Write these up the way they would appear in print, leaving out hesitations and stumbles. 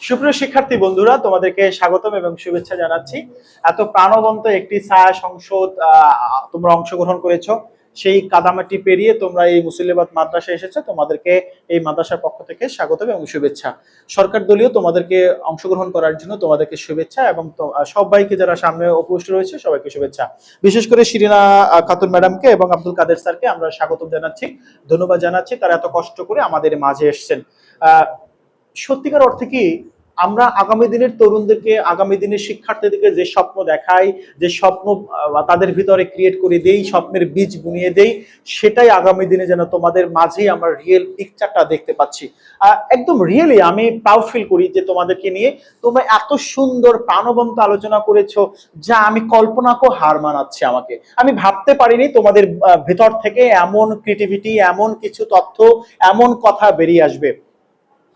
সুপ্রিয় শিক্ষার্থী বন্ধুরা, তোমাদেরকে স্বাগতম এবং শুভেচ্ছা জানাচ্ছি। এত প্রাণবন্ত একটি ছায়া সংসদ তোমরা অংশগ্রহণ করেছো। সেই কাদামাটি পেরিয়ে তোমরা এই মুসলিমাবাদ মাদ্রাসায় এসেছো। তোমাদেরকে এই মাদ্রাসার পক্ষ থেকে স্বাগতম এবং শুভেচ্ছা। সরকার দলীয় তোমাদেরকে অংশগ্রহণ করার জন্য তোমাদেরকে শুভেচ্ছা এবং সবাইকে যারা সামনে উপস্থিত রয়েছে সবাইকে শুভেচ্ছা। বিশেষ করে শিরিনা খাতুন ম্যাডামকে এবং আব্দুল কাদের স্যারকে আমরা স্বাগতম জানাচ্ছি, ধন্যবাদ জানাচ্ছি। তারা এত কষ্ট করে আমাদের মাঝে এসেছেন। সত্যিকার অর্থে কি আমরা আগামী দিনের তরুণদেরকে, আগামী দিনের শিক্ষার্থীদেরকে যে স্বপ্ন দেখাই, যে স্বপ্ন তাদের ভিতরে ক্রিয়েট করে দেই, স্বপ্নের বীজ বুনিয়ে দেই, সেটাই আগামী দিনে যেন তোমাদের মাঝেই আমরা রিয়েল পিকচারটা দেখতে পাচ্ছি। একদম রিয়েলি আমি প্রাউড ফিল করি যে তোমাদেরকে নিয়ে তোমরা এত সুন্দর প্রাণবন্ত আলোচনা করেছো, যা আমি কল্পনাকেও হার মানাচ্ছে আমাকে। আমি ভাবতে পারিনি তোমাদের ভেতর থেকে এমন ক্রিয়েটিভিটি, এমন কিছু তথ্য, এমন কথা বেরিয়ে আসবে।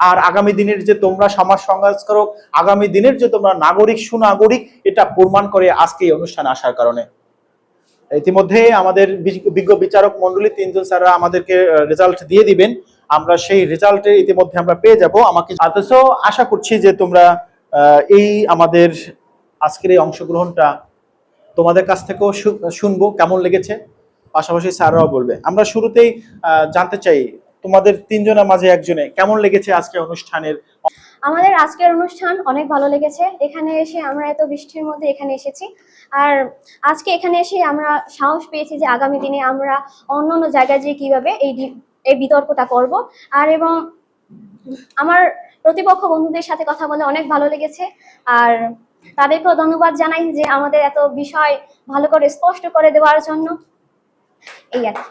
আর আগামী দিনের যে তোমরা সমাজ সংস্কারক, আগামী দিনের যে তোমরা নাগরিক সুনাগরিক, এটা প্রমাণ করে আজকে এই অনুষ্ঠানে আসার কারণে। ইতিমধ্যে আমাদের বিজ্ঞ বিচারক মন্ডলী তিনজন স্যাররা আমাদেরকে রেজাল্ট দিয়ে দিবেন। আমরা সেই রেজাল্টে ইতিমধ্যে আমরা পেয়ে যাব। আমাকে আশা করছি যে তোমরা এই আমাদের আজকের এই অংশগ্রহণটা তোমাদের কাছ থেকেও শুনবো কেমন লেগেছে, পাশাপাশি স্যাররাও বলবে। আমরা শুরুতেই জানতে চাই তোমাদের তিনজনের মাঝে একজনে কেমন লেগেছে আজকে অনুষ্ঠানের। আমাদের আজকের অনুষ্ঠান অনেক ভালো লেগেছে। এখানে এসে আমরা এত বৃষ্টির মধ্যে এখানে এসেছি, আর আজকে এখানে এসে আমরা সাহস পেয়েছি যে আগামী দিনে আমরা অন্য অন্য জায়গায় যে কিভাবে এই বিতর্কটা করব। আর এবং আমার প্রতিপক্ষ বন্ধুদের সাথে কথা বলে অনেক ভালো লেগেছে। আর তাদেরকেও ধন্যবাদ জানাই যে আমাদের এত বিষয় ভালো করে স্পষ্ট করে দেওয়ার জন্য। এই আর কি।